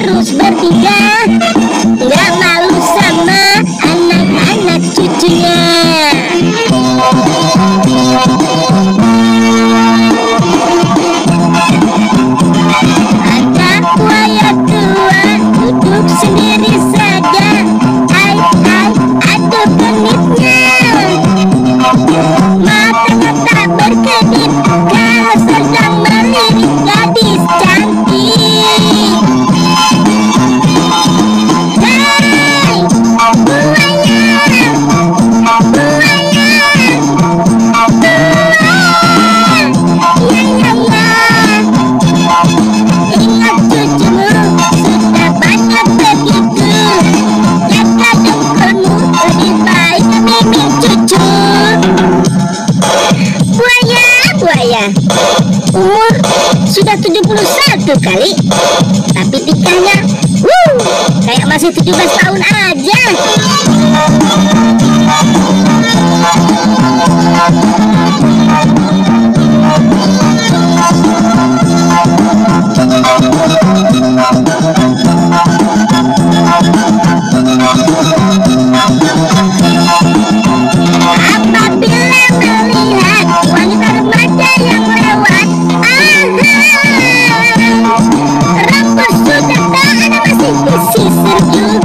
harus bertiga, nggak malu sama anak-anak cucunya. Ada buaya tua duduk sendiri saja, hai hai aduh genitnya, matanya tak berkedip kalau sedang melirik gadis cantik. Hai buaya, buaya, ya ya ya, ingat cucumu sudah banyak begitu, jaga dengkulmu lebih baik mimik cucu. Buaya, buaya, umur sudah 71 kali, tapi tikahnya kayak masih 17 tahun aja. Apabila melihat wanita remaja yang lewat, rambut sudah tak ada, masih disisir juga.